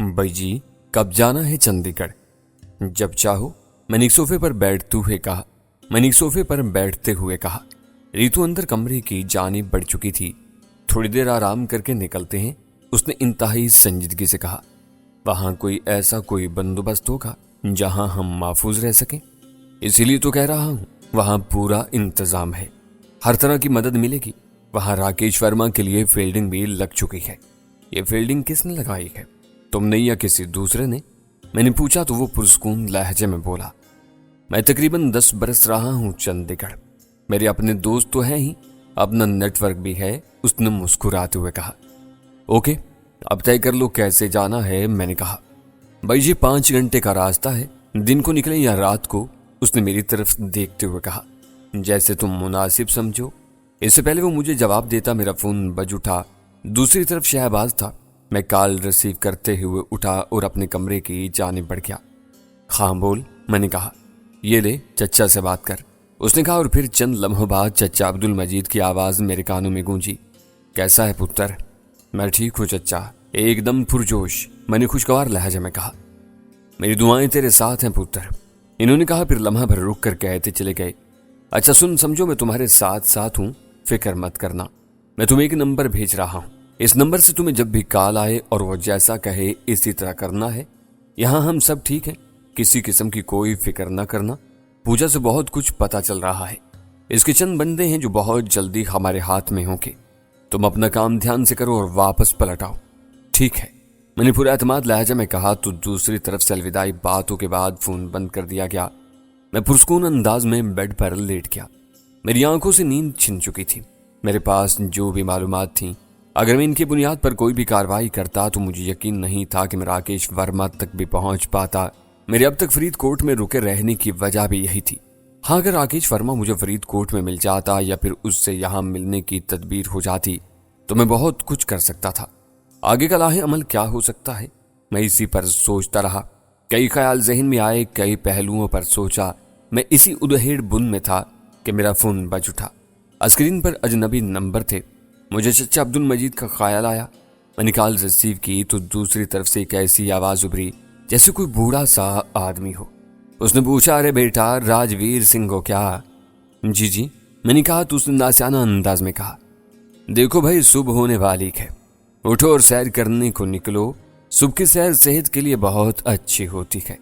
भाई जी कब जाना है चंडीगढ़? जब चाहो। मैंने एक सोफे पर बैठते हुए कहा। रीतू अंदर कमरे की जानिब बढ़ चुकी थी। थोड़ी देर आराम करके निकलते हैं, उसने इंतहाई संजीदगी से कहा। वहां कोई बंदोबस्त होगा जहां हम महफूज रह सकें? इसीलिए तो कह रहा हूं, वहां पूरा इंतजाम है, हर तरह की मदद मिलेगी। वहां राकेश वर्मा के लिए फील्डिंग भी लग चुकी है। ये फील्डिंग किसने लगाई है, तुमने या किसी दूसरे ने? मैंने पूछा तो वो पुरस्कून लहजे में बोला, मैं तकरीबन 10 बरस रहा हूं चंडीगढ़। मेरे अपने दोस्त तो हैं ही, अपना नेटवर्क भी है, उसने मुस्कुराते हुए कहा। ओके, अब तय कर लो कैसे जाना है, मैंने कहा। भाई जी 5 घंटे का रास्ता है, दिन को निकले या रात को, उसने मेरी तरफ देखते हुए कहा। जैसे तुम मुनासिब समझो। इससे पहले वो मुझे जवाब देता मेरा फोन बज उठा। दूसरी तरफ शहबाज था। मैं कॉल रिसीव करते हुए उठा और अपने कमरे की जानिब बढ़ गया। हाँ बोल, मैंने कहा। ये ले चचा से बात कर, उसने कहा, और फिर चंद लम्हों बाद चचा अब्दुल मजीद की आवाज मेरे कानों में गूंजी। कैसा है पुत्र? मैं ठीक हूँ चचा, एकदम पुरजोश, मैंने खुशगवार लहजे में कहा। मेरी दुआएं तेरे साथ हैं पुत्र, इन्होंने कहा, फिर लम्हा भर रुक कर कहते चले गए। अच्छा सुन, समझो मैं तुम्हारे साथ साथ हूं, फिक्र मत करना। मैं तुम्हें एक नंबर भेज रहा हूं, इस नंबर से तुम्हें जब भी कॉल आए और वो जैसा कहे इसी तरह करना है। यहां हम सब ठीक हैं, किसी किस्म की कोई फिक्र ना करना। पूजा से बहुत कुछ पता चल रहा है, इसके चंद बंदे हैं जो बहुत जल्दी हमारे हाथ में होंगे। तुम अपना काम ध्यान से करो और वापस पलट आओ। ठीक है, मैंने पूरा एतमाद लहजा में कहा। तो दूसरी तरफ से अलविदाई बातों के बाद फोन बंद कर दिया गया। मैं पुरस्कून अंदाज में बेड पर लेट गया। मेरी आंखों से नींद छिन चुकी थी। मेरे पास जो भी मालूमात थी, अगर मैं इनकी बुनियाद पर कोई भी कार्रवाई करता तो मुझे यकीन नहीं था कि मैं राकेश वर्मा तक भी पहुंच पाता। मेरे अब तक फरीदकोट में रुके रहने की वजह भी यही थी। हाँ, अगर राकेश वर्मा मुझे फरीदकोट में मिल जाता या फिर उससे यहां मिलने की तदबीर हो जाती तो मैं बहुत कुछ कर सकता था। आगे का लाहे अमल क्या हो सकता है, मैं इसी पर सोचता रहा। कई ख्याल जहन में आए, कई पहलुओं पर सोचा। मैं इसी उधेड़ बुन में था कि मेरा फोन बज उठा। स्क्रीन पर अजनबी नंबर थे। मुझे चचा अब्दुल मजीद का ख्याल आया। मैंने कॉल रिसीव की तो दूसरी तरफ से एक ऐसी आवाज उभरी जैसे कोई बूढ़ा सा आदमी हो। उसने पूछा, अरे बेटा राजवीर सिंह हो क्या? जी, मैंने कहा। तो उसने नासियाना अंदाज में कहा, देखो भाई, सुबह होने वाली है, उठो और सैर करने को निकलो। सुबह की सैर सेहत के लिए बहुत अच्छी होती है।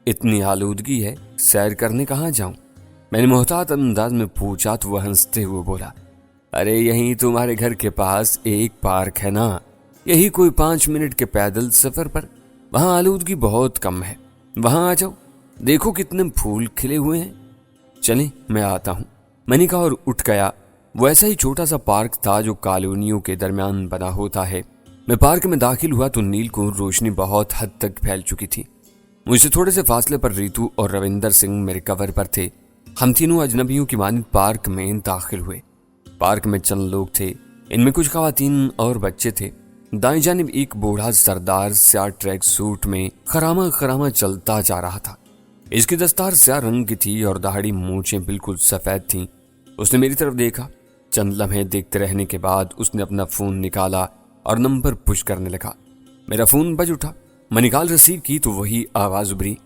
इतनी आलूदगी है, सैर करने कहाँ जाऊं? मैंने मोहतात अंदाज में पूछा तो वह हंसते हुए बोला, अरे यहीं तुम्हारे घर के पास एक पार्क है ना, यही कोई 5 मिनट के पैदल सफर पर। वहां आलूदगी बहुत कम है, वहां आ जाओ, देखो कितने फूल खिले हुए हैं। चलें, मैं आता हूं, मैंने कहा और उठ गया। वो ऐसा ही छोटा सा पार्क था जो कॉलोनियों के दरमियान बना होता है। मैं पार्क में दाखिल हुआ तो नील को रोशनी बहुत हद तक फैल चुकी थी। मुझसे थोड़े से फासले पर रीतू और रविंदर सिंह मेरे कवर पर थे। हम तीनों अजनबियों की मानिंद पार्क में दाखिल हुए। पार्क में चंद लोग थे, इनमें कुछ खवातीन और बच्चे थे। दाएं जानिब एक बूढ़ा सरदार स्याह ट्रैक सूट में खरामा चलता जा रहा था। इसकी दस्तार स्याह रंग की थी और दाढ़ी मूंछें बिल्कुल सफेद थीं। उसने मेरी तरफ देखा। चंद लम्हे देखते रहने के बाद उसने अपना फोन निकाला और नंबर पुश करने लगा। मेरा फोन बज उठा। मैंने कॉल रिसीव की तो वही आवाज उभरी,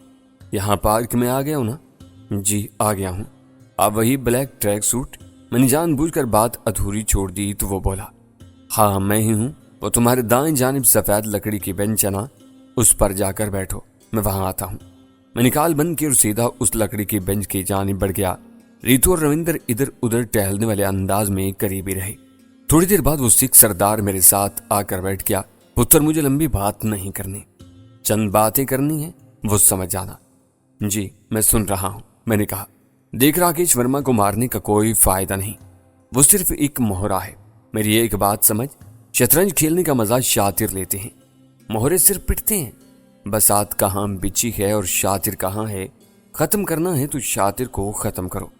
यहाँ पार्क में आ गया हूं ना? जी आ गया हूं। अब वही ब्लैक ट्रैक सूट? मैंने जानबूझकर बात अधूरी छोड़ दी तो वो बोला, हाँ मैं ही हूं। वो तुम्हारे दाएं जानिब सफेद लकड़ी की बेंच है ना, उस पर जाकर बैठो, मैं वहां आता हूं। मैंने कॉल बंद की और सीधा उस लकड़ी की बेंच की जानिब बढ़ गया। रीतू और रविंदर इधर उधर टहलने वाले अंदाज में करीबी रहे। थोड़ी देर बाद वो सिख सरदार मेरे साथ आकर बैठ गया। पुत्र, मुझे लंबी बात नहीं करनी, चंद बातें करनी है, वो समझ जाना। जी मैं सुन रहा हूं, मैंने कहा। देख, राकेश वर्मा को मारने का कोई फायदा नहीं, वो सिर्फ एक मोहरा है। मेरी एक बात समझ, शतरंज खेलने का मजा शातिर लेते हैं, मोहरे सिर्फ पिटते हैं। बसात कहाँ बिछी है और शातिर कहाँ है, खत्म करना है तो शातिर को खत्म करो।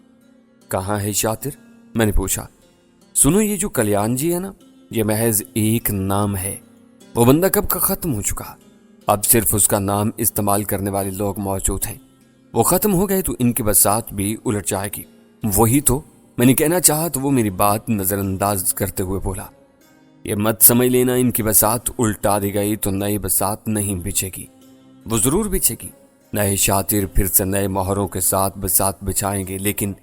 कहाँ है शातिर? मैंने पूछा। सुनो, ये जो कल्याण जी है ना, ये महज एक नाम है। वो बंदा कब का खत्म हो चुका, अब सिर्फ उसका नाम इस्तेमाल करने वाले लोग मौजूद हैं। वो खत्म हो गए तो इनकी बसात भी उलट जाएगी। वही तो मैंने कहना चाहा तो वो मेरी बात नजरअंदाज करते हुए बोला, ये मत समझ लेना इनकी बसात उल्टा दी गई तो नई बसात नहीं बिछेगी, वो जरूर बिछेगी। नए शातिर फिर से नए मोहरों के साथ बसात बिछाएंगे, लेकिन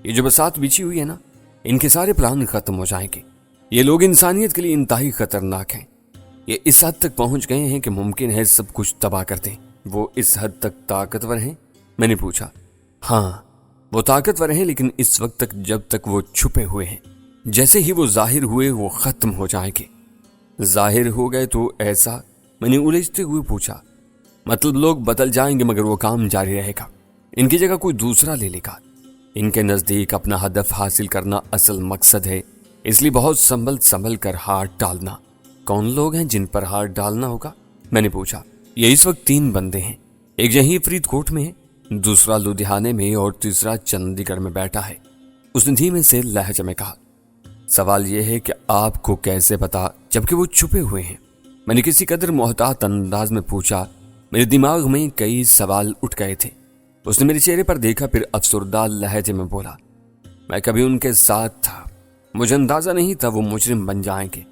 ये जो बसात बिछी हुई है ना, इनके सारे प्लान खत्म हो जाएंगे। ये लोग इंसानियत के लिए इंतहाई खतरनाक हैं। ये इस हद तक पहुंच गए हैं कि मुमकिन है सब कुछ तबाह कर दें। वो इस हद तक ताकतवर हैं? मैंने पूछा। हाँ, वो ताकतवर हैं, लेकिन इस वक्त तक जब तक वो छुपे हुए हैं। जैसे ही वो जाहिर हुए वो खत्म हो जाएंगे। जाहिर हो गए तो ऐसा? मैंने उलझते हुए पूछा। मतलब लोग बदल जाएंगे मगर वो काम जारी रहेगा, इनकी जगह कोई दूसरा ले लेगा। इनके नजदीक अपना हदफ हासिल करना असल मकसद है, इसलिए बहुत संभल कर हाथ डालना। कौन लोग हैं जिन पर हाथ डालना होगा? मैंने पूछा। ये इस वक्त 3 बंदे हैं, एक यहीं फरीदकोट में है, दूसरा लुधियाने में और तीसरा चंडीगढ़ में बैठा है। उसने धीमे से लहजे में कहा। सवाल यह है कि आपको कैसे पता जबकि वो छुपे हुए हैं? मैंने किसी कदर मोहतात अंदाज में पूछा। मेरे दिमाग में कई सवाल उठ गए थे। उसने मेरे चेहरे पर देखा, फिर अफसरदा लहजे में बोला, मैं कभी उनके साथ था, मुझे अंदाजा नहीं था वो मुजरिम बन जाएंगे।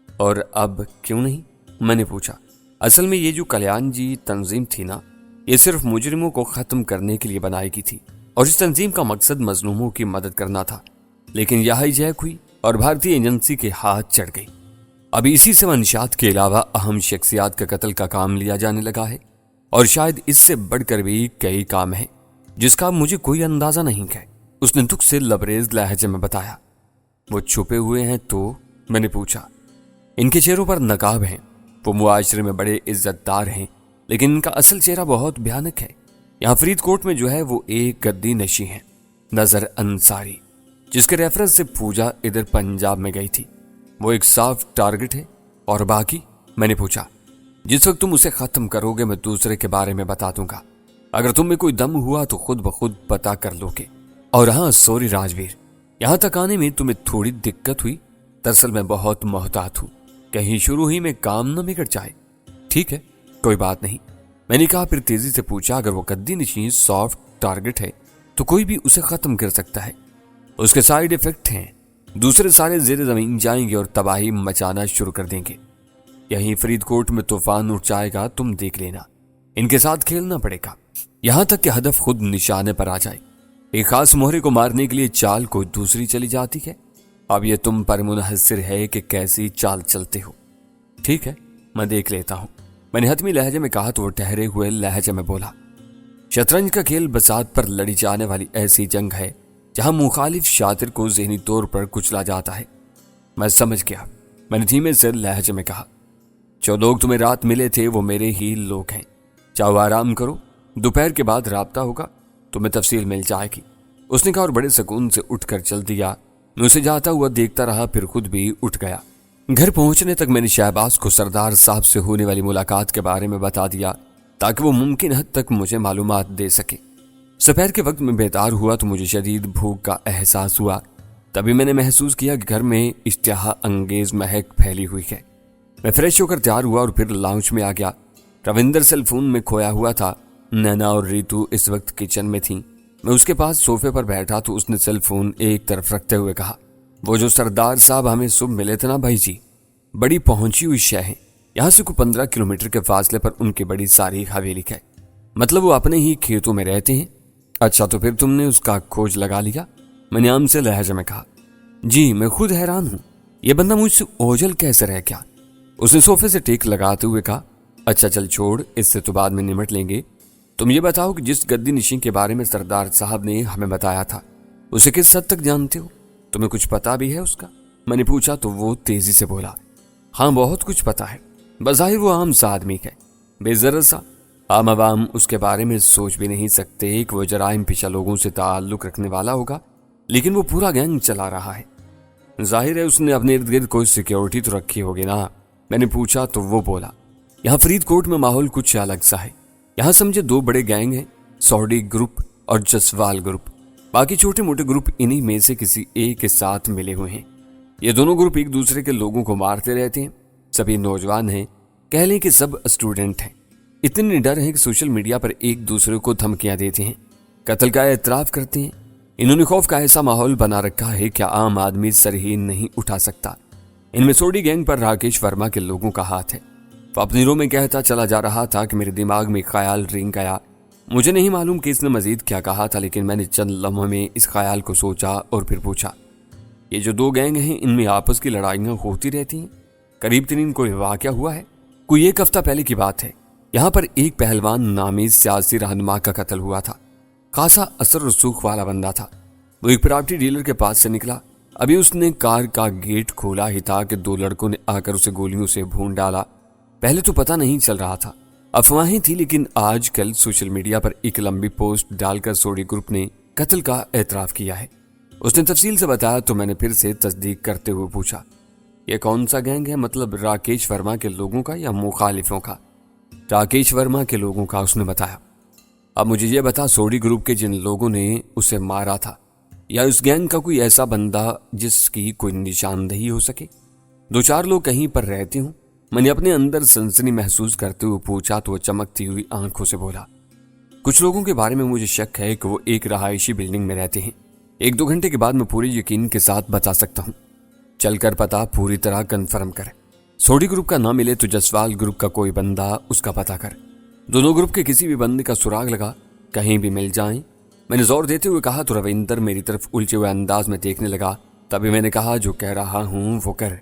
और अब क्यों नहीं? मैंने पूछा। असल में ये जो कल्याण जी तंजीम थी ना, ये सिर्फ मुजरिमों को खत्म करने के लिए बनाई गई थी और इस तंजीम का मकसद मजलूमों की मदद करना था। लेकिन यह हिजैक हुई और भारतीय एजेंसी के हाथ चढ़ गई। अब इसी से मंशात के अलावा अहम शख्सियात का कत्ल का काम लिया जाने लगा है और शायद इससे बढ़कर भी कई काम है जिसका मुझे कोई अंदाजा नहीं है। उसने दुख से लबरेज लहजे में बताया। वो छुपे हुए हैं तो? मैंने पूछा। इनके चेहरों पर नकाब हैं, वो मुआशरे में बड़े इज्जतदार हैं, लेकिन इनका असल चेहरा बहुत भयानक है। यहाँ फरीदकोट में जो है वो एक गद्दी नशी है, नजर अंसारी, जिसके रेफरेंस से पूजा इधर पंजाब में गई थी। वो एक साफ टारगेट है। और बाकी? मैंने पूछा। जिस वक्त तुम उसे खत्म करोगे मैं दूसरे के बारे में बता दूंगा। अगर तुम में कोई दम हुआ तो खुद ब खुद पता कर लोगे। और हाँ, सॉरी राजवीर, यहां तक आने में तुम्हें थोड़ी दिक्कत हुई। दरअसल मैं बहुत मोहतात हूं, कहीं शुरू ही में काम न बिगड़ जाए। ठीक है, कोई बात नहीं, मैंने कहा। फिर तेजी से पूछा, अगर वो गद्दी नशीन सॉफ्ट टारगेट है तो कोई भी उसे खत्म कर सकता है। उसके साइड इफेक्ट हैं, दूसरे सारे जेर जमीन जाएंगे और तबाही मचाना शुरू कर देंगे। यहीं फरीदकोट में तूफान उठ जाएगा, तुम देख लेना। इनके साथ खेलना पड़ेगा, यहां तक कि हदफ खुद निशाने पर आ जाए। एक खास मोहरे को मारने के लिए चाल कोई दूसरी चली जाती है। अब यह तुम पर मुनहसर है कि कैसी चाल चलते हो। ठीक है, मैं देख लेता हूं, मैंने हतमी लहजे में कहा तो वो ठहरे हुए लहजे में बोला। शतरंज का खेल बसात पर लड़ी जाने वाली ऐसी जंग है जहां मुखालिफ शातिर को ज़हनी तौर पर कुचला जाता है। मैं समझ गया, मैंने धीमे से लहजे में कहा। जो लोग तुम्हें रात मिले थे वो मेरे ही लोग हैं। चाहो आराम करो, दोपहर के बाद राब्ता होगा, तुम्हें तफसील मिल जाएगी। उसने कहा और बड़े सुकून से उठकर चल दिया। मैं उसे जाता हुआ देखता रहा, फिर खुद भी उठ गया। घर पहुंचने तक मैंने शहबाज को सरदार साहब से होने वाली मुलाकात के बारे में बता दिया ताकि वो मुमकिन हद तक मुझे मालूमात दे सके। दोपहर के वक्त में बेदार हुआ तो मुझे शदीद भूख का एहसास हुआ। तभी मैंने महसूस किया कि घर में इश्तिहा अंगेज महक फैली हुई है। मैं फ्रेश होकर तैयार हुआ और फिर लाउंज में आ गया। रविंदर सेल फोन में खोया हुआ था। नैना और रीतू इस वक्त किचन में थी। मैं उसके पास सोफे पर बैठा तो उसने सेल फोन एक तरफ रखते हुए कहा, वो जो सरदार साहब हमें सुबह मिले थे ना भाई जी, बड़ी पहुंची हुई शय है। यहाँ से कोई 15 किलोमीटर के फासले पर उनकी बड़ी सारी हवेली है। मतलब वो अपने ही खेतों में रहते हैं। अच्छा, तो फिर तुमने उसका खोज लगा लिया? मैंने आम से लहजे में कहा। जी, मैं खुद हैरान हूँ, ये बंदा मुझसे ओझल कैसे रह गया। उसने सोफे से टेक लगाते हुए कहा, अच्छा चल छोड़, इससे तो बाद में निमट लेंगे। तुम ये बताओ कि जिस गद्दी नशीं के बारे में सरदार साहब ने हमें बताया था उसे किस हद तक जानते हो? तुम्हें कुछ पता भी है उसका? मैंने पूछा तो वो तेजी से बोला, हाँ बहुत कुछ पता है। बज़ाहिर वो आम सा आदमी है, बेज़रत सा। आम आवाम उसके बारे में सोच भी नहीं सकते कि वो जराइम पेशा लोगों से ताल्लुक रखने वाला होगा, लेकिन वो पूरा गैंग चला रहा है। जाहिर है उसने अपने इर्द गिर्द कोई सिक्योरिटी तो रखी होगी ना? मैंने पूछा तो वो बोला, यहाँ फरीदकोट में माहौल कुछ अलग सा है। यहाँ समझे 2 बड़े गैंग हैं, सौडी ग्रुप और जसवाल ग्रुप। बाकी छोटे मोटे ग्रुप इन्हीं में से किसी एक के साथ मिले हुए हैं। ये दोनों ग्रुप एक दूसरे के लोगों को मारते रहते हैं। सभी नौजवान हैं, कह लें कि सब स्टूडेंट हैं। इतने निडर हैं कि सोशल मीडिया पर एक दूसरे को धमकियां देते हैं, कत्ल का एतराफ करते हैं। इन्होंने खौफ का ऐसा माहौल बना रखा है कि आम आदमी सर ही नहीं उठा सकता। इनमें सोडी गैंग पर राकेश वर्मा के लोगों का हाथ है। वो अपनी रो में कहता चला जा रहा था कि मेरे दिमाग में ख्याल रिंग आया। मुझे नहीं मालूम कि इसने मजीद क्या कहा था, लेकिन मैंने चंद लम्हों में इस ख्याल को सोचा और फिर पूछा, ये जो दो गैंग हैं इनमें आपस की लड़ाइयाँ होती रहती हैं? करीब तरीन कोई वाक़या हुआ है? कोई एक हफ्ता पहले की बात है। यहाँ पर एक पहलवान नामी सियासी रहनुमा का कत्ल हुआ था। खासा असर रसूख वाला बंदा था। वो एक प्रॉपर्टी डीलर के पास से निकला। अभी उसने कार का गेट खोला ही था कि दो लड़कों ने आकर उसे गोलियों से भून डाला। पहले तो पता नहीं चल रहा था, अफवाहें थी, लेकिन आजकल सोशल मीडिया पर एक लंबी पोस्ट डालकर सोडी ग्रुप ने कत्ल का एतराफ किया है। उसने तफसील से बताया तो मैंने फिर से तस्दीक करते हुए पूछा, ये कौन सा गैंग है? मतलब राकेश वर्मा के लोगों का या मुखालिफों का? राकेश वर्मा के लोगों का, उसने बताया। अब मुझे ये बता, सोडी ग्रुप के जिन लोगों ने उसे मारा था, या उस गैंग का कोई ऐसा बंदा जिसकी कोई निशानदेही हो सके? दो चार लोग कहीं पर रहते हूं, मैंने अपने अंदर सनसनी महसूस करते हुए पूछा तो वो चमकती हुई आंखों से बोला, कुछ लोगों के बारे में मुझे शक है कि वो एक रहायशी बिल्डिंग में रहते हैं। 1-2 घंटे के बाद मैं पूरे यकीन के साथ बता सकता हूँ। चलकर पता पूरी तरह कंफर्म कर। सोडी ग्रुप का ना मिले तो जसवाल ग्रुप का कोई बंदा उसका पता कर। दोनों ग्रुप के किसी भी बंदे का सुराग लगा, कहीं भी मिल जाएं। मैंने जोर देते हुए कहा तो रविंदर मेरी तरफ उलझे हुए अंदाज में देखने लगा। तभी मैंने कहा, जो कह रहा हूँ वो कर।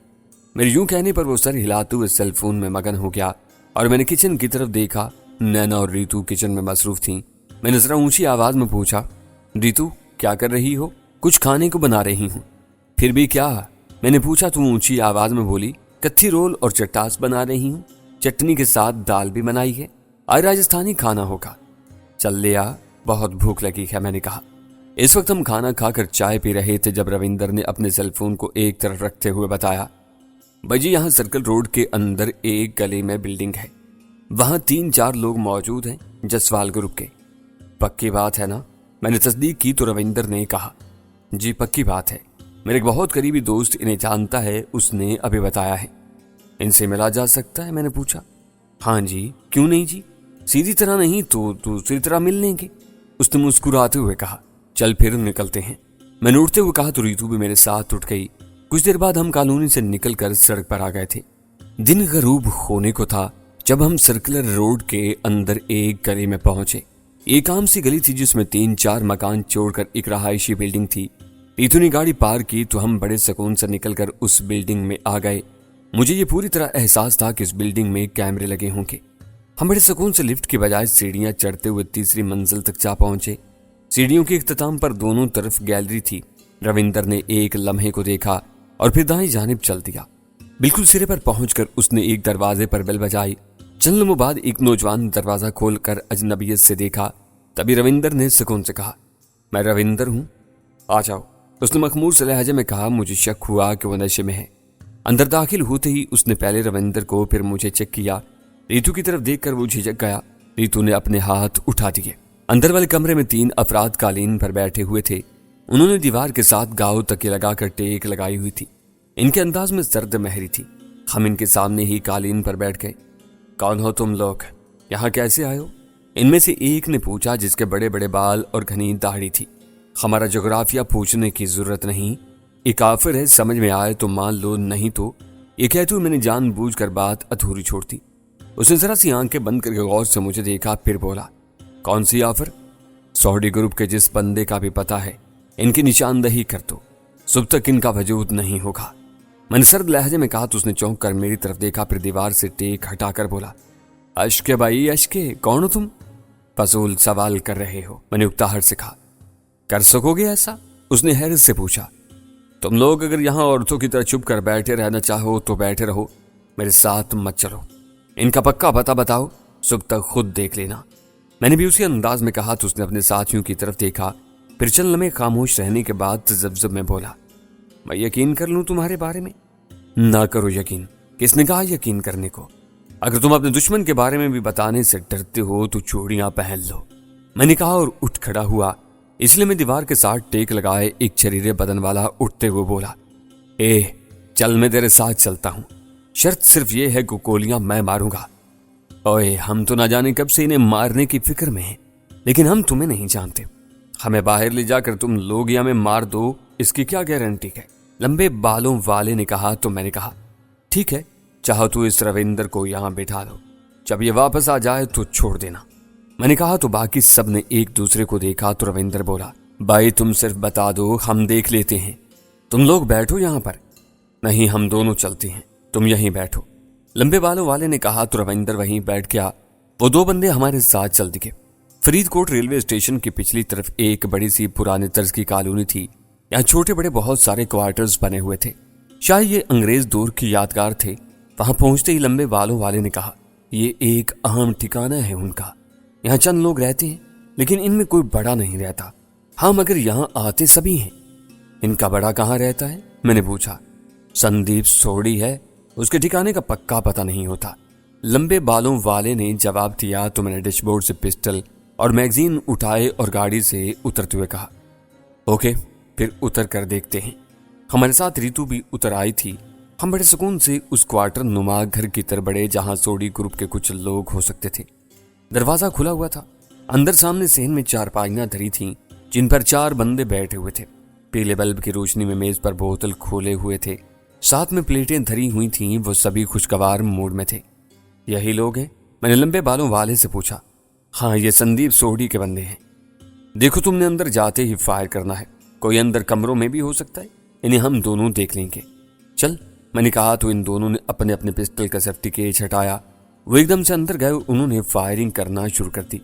मेरे यूं कहने पर वो सर हिलाते हुए सेल फोन में मगन हो गया और मैंने किचन की तरफ देखा। नैना और रीतू किचन में मसरूफ थीं। मैंने जरा ऊंची आवाज में पूछा, रीतू क्या कर रही हो? कुछ खाने को बना रही हूँ। फिर भी क्या? मैंने पूछा तो ऊंची आवाज में बोली, कच्ची रोल और चट्टास बना रही हूँ, चटनी के साथ दाल भी बनाई है, आज राजस्थानी खाना होगा। चल ले आ, बहुत भूख लगी है, मैंने कहा। इस वक्त हम खाना खाकर चाय पी रहे थे जब रविंदर ने अपने सेलफोन को एक तरफ रखते हुए बताया, भाई यहाँ सर्कल रोड के अंदर एक गली में बिल्डिंग है, वहां 3-4 लोग मौजूद हैं जसवाल ग्रुप के। पक्की बात है ना? मैंने तस्दीक की तो रविंदर ने कहा, जी पक्की बात है, मेरे एक बहुत करीबी दोस्त इन्हें जानता है, उसने अभी बताया है। इनसे मिला जा सकता है? मैंने पूछा। हाँ जी, क्यों नहीं जी, सीधी तरह नहीं तो दूसरी तरह मिल लेंगे, उसने मुस्कुराते हुए कहा। चल फिर निकलते हैं, मैंने उठते हुए कहा तो रीतू भी मेरे साथ उठ गई। कुछ देर बाद हम कॉलोनी से निकलकर सड़क पर आ गए थे। दिन गरूब होने को था जब हम सर्कुलर रोड के अंदर एक गली में पहुंचे। एक आम सी गली थी जिसमें 3-4 मकान छोड़कर एक रहायशी बिल्डिंग थी। रीतू ने गाड़ी पार की तो हम बड़े सुकून से निकलकर उस बिल्डिंग में आ गए। मुझे ये पूरी तरह एहसास था कि इस बिल्डिंग में कैमरे लगे होंगे। हम बड़े सुकून से लिफ्ट की बजाय सीढ़ियां चढ़ते हुए तीसरी मंजिल तक जा पहुंचे। सीढ़ियों के इख्तिताम पर दोनों तरफ गैलरी थी। रविंदर ने एक लम्हे को देखा और फिर दाईं जानिब चल दिया। बिल्कुल सिरे पर पहुंचकर उसने एक दरवाजे पर बेल बजाई। चंद लम्हों बाद एक नौजवान दरवाजा खोलकर अजनबियत से देखा। तभी रविंदर ने सुकून से कहा, मैं रविंदर हूं, आ जाओ। उसने मखमूर से लहजे में कहा। मुझे शक हुआ कि वो नशे में है। अंदर दाखिल होते ही उसने पहले रविंदर को फिर मुझे चेक किया। रीतू की तरफ देखकर वो झिझक गया। रीतू ने अपने हाथ उठा दिए। अंदर वाले कमरे में 3 अफराद कालीन पर बैठे हुए थे। उन्होंने दीवार के साथ गाव तकिया लगाकर टेक लगाई हुई थी। इनके अंदाज में सर्द महरी थी। हम इनके सामने ही कालीन पर बैठ गए। कौन हो तुम लोग? यहाँ कैसे आए हो? इनमें से एक ने पूछा, जिसके बड़े बड़े बाल और घनी दाढ़ी थी। हमारा जोग्राफिया पूछने की जरूरत नहीं, ये काफिर है, समझ में आए तो मान लो, नहीं तो। ये कहते हुए मैंने जानबूझकर बात अधूरी छोड़ दी। उसने जरा सी आंखें बंद करके गौर से मुझे देखा, फिर बोला, कौन सी आफर? सोडी ग्रुप के जिस बंदे का भी पता है, इनकी निशानदही कर दो, सुबह तक इनका वजूद नहीं होगा। मैंने सर्द लहजे में कहा तो उसने चौंक कर मेरी तरफ देखा, फिर दीवार से टेक हटाकर बोला, अश्के भाई अश्के, कौन हो तुम? फजूल सवाल कर रहे हो, मैंने उकताहट से कहा। कर सकोगे ऐसा? उसने हैरत से पूछा। तुम लोग अगर यहाँ औरतों की तरह चुप कर बैठे रहना चाहो तो बैठे रहो, मेरे साथ मत चलो। इनका पक्का पता बताओ, सुबह तक खुद देख लेना। मैंने भी उसी अंदाज में कहा तो उसने अपने साथियों की तरफ देखा, फिर चंद लम्हे खामोश रहने के बाद जब में बोला, मैं यकीन कर लूं तुम्हारे बारे में? ना करो यकीन। किसने कहा यकीन करने को? अगर तुम अपने दुश्मन के बारे में भी बताने से डरते हो तो चूड़ियां पहन लो, मैंने कहा और उठ खड़ा हुआ। इसलिए मैं दीवार के साथ टेक लगाए एक शरीरे बदन वाला उठते हुए बोला, ए चल, मैं तेरे साथ चलता हूं, शर्त सिर्फ ये है कि गोलियां मैं मारूंगा। ओए, हम तो ना जाने कब से इन्हें मारने की फिक्र में हैं, लेकिन हम तुम्हें नहीं जानते। हमें बाहर ले जाकर तुम लोग या में मार दो, इसकी क्या गारंटी है? लंबे बालों वाले ने कहा तो मैंने कहा, ठीक है, चाहो तो इस रविंदर को यहां बैठा लो, जब ये वापस आ जाए तो छोड़ देना। मैंने कहा तो बाकी सब ने एक दूसरे को देखा तो रविंदर बोला, भाई तुम सिर्फ बता दो, हम देख लेते हैं, तुम लोग बैठो यहां पर। नहीं, हम दोनों चलते हैं, तुम यहीं बैठो, लंबे बालों वाले ने कहा तो रविंदर वहीं बैठ गया। वो दो बंदे हमारे साथ चल दिखे। फरीदकोट रेलवे स्टेशन की पिछली तरफ एक बड़ी सी पुराने तर्ज की कॉलोनी थी। यहाँ छोटे बड़े बहुत सारे क्वार्टर्स बने हुए थे, शायद ये अंग्रेज दौर की यादगार थे। वहां पहुंचते ही लंबे बालों वाले ने कहा, ये एक अहम ठिकाना है उनका, यहाँ चंद लोग रहते हैं लेकिन इनमें कोई बड़ा नहीं रहता। हाँ, मगर यहाँ आते सभी हैं। इनका बड़ा कहाँ रहता है? मैंने पूछा। संदीप सोडी है, उसके ठिकाने का पक्का पता नहीं होता, लंबे बालों वाले ने जवाब दिया। तो मैंने डैशबोर्ड से पिस्टल और मैगजीन उठाए और गाड़ी से उतरते हुए कहा, ओके, फिर उतर कर देखते हैं। हमारे साथ रितु भी उतर आई थी। हम बड़े सुकून से उस क्वार्टर नुमा घर की तरफ बढ़े जहां सोडी ग्रुप के कुछ लोग हो सकते थे। दरवाजा खुला हुआ था। अंदर सामने सेन में चारपाइयां धरी थीं जिन पर 4 बंदे बैठे हुए थे। पीले बल्ब की रोशनी में मेज पर बोतल खोले हुए थे, साथ में प्लेटें धरी हुई थीं। वो सभी खुशगवार मूड में थे। यही लोग हैं? मैंने लंबे बालों वाले से पूछा। हाँ, ये संदीप सोडी के बंदे हैं। देखो, तुमने अंदर जाते ही फायर करना है, कोई अंदर कमरों में भी हो सकता है, इन्हें हम दोनों देख लेंगे। चल, मैंने कहा तो इन दोनों ने अपने अपने पिस्टल का सेफ्टी केज हटाया। वो एकदम से अंदर गए, उन्होंने फायरिंग करना शुरू कर दी।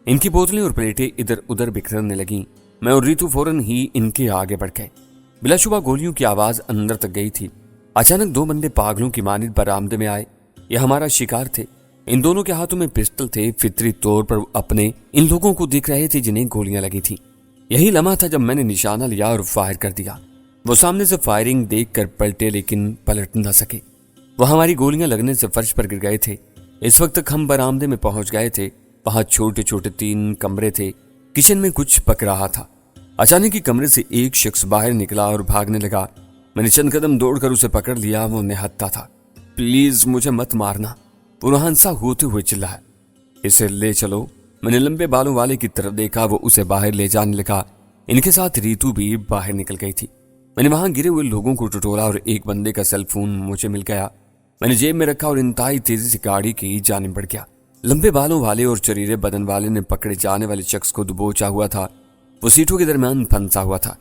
इनकी बोतलें और प्लेटें इधर उधर बिखरने लगी। मैं और रितु फौरन ही इनके आगे बढ़ गए। बिलाशुबा गोलियों की आवाज अंदर तक गई थी। अचानक 2 बंदे पागलों की मानिद बरामदे में आए। यह हमारा शिकार थे। इन दोनों के हाथों में पिस्टल थे। फितरी तौर पर अपने इन लोगों को देख रहे थे जिन्हें गोलियां लगी थी। यही लम्हा था जब मैंने निशाना लिया और फायर कर दिया। वो सामने से फायरिंग देखकर पलटे लेकिन पलट न सके। वो हमारी गोलियां लगने से फर्श पर गिर गए थे। इस वक्त तक हम बरामदे में पहुंच गए थे। वहां छोटे छोटे 3 कमरे थे। किचन में कुछ पक रहा था। अचानक ही कमरे से एक शख्स बाहर निकला और भागने लगा। मैंने चंद कदम दौड़कर उसे पकड़ लिया। वो निहत्था था। प्लीज मुझे मत मारना, वो रोहानसा होते हुए चिल्लाया। इसे ले चलो। मैंने लंबे बालों वाले की तरफ देखा। वो उसे बाहर ले जाने लगा। इनके साथ रितु भी बाहर निकल गई थी। मैंने वहां गिरे हुए लोगों को टटोला और एक बंदे का सेल फोन मुझे मिल गया। मैंने जेब में रखा और इंतहाई तेजी से गाड़ी की जानिब बढ़ गया। लंबे बालों वाले और चरीरे बदन वाले ने पकड़े जाने वाले शख्स को दबोचा हुआ था। वो सीटों के दरमियान फंसा हुआ था।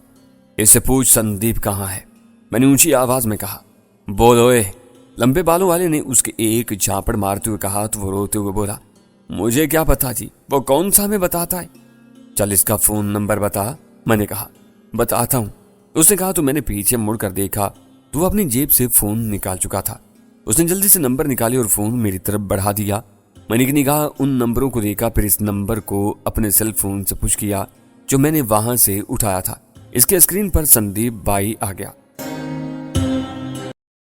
इससे पूछ संदीप कहाँ है? मैंने ऊंची आवाज में कहा। बोलो ए। लंबे बालों वाले ने उसके एक झापड़ मारते हुए कहा तो वो रोते हुए बोला, मुझे क्या पता जी, वो कौन सा हमें बताता है। चल इसका फोन नंबर बता। मैंने कहा, बताता हूं। उसने कहा तो मैंने पीछे मुड़कर देखा तो वो अपनी जेब से फोन निकाल चुका था। उसने जल्दी से नंबर निकाले और फोन मेरी तरफ बढ़ा दिया। मैंने एक निगाह उन नंबरों को देखा, फिर इस नंबर को अपने सेल फोन से पुश किया जो मैंने वहां से उठाया था। इसके स्क्रीन पर संदीप बाई आ गया।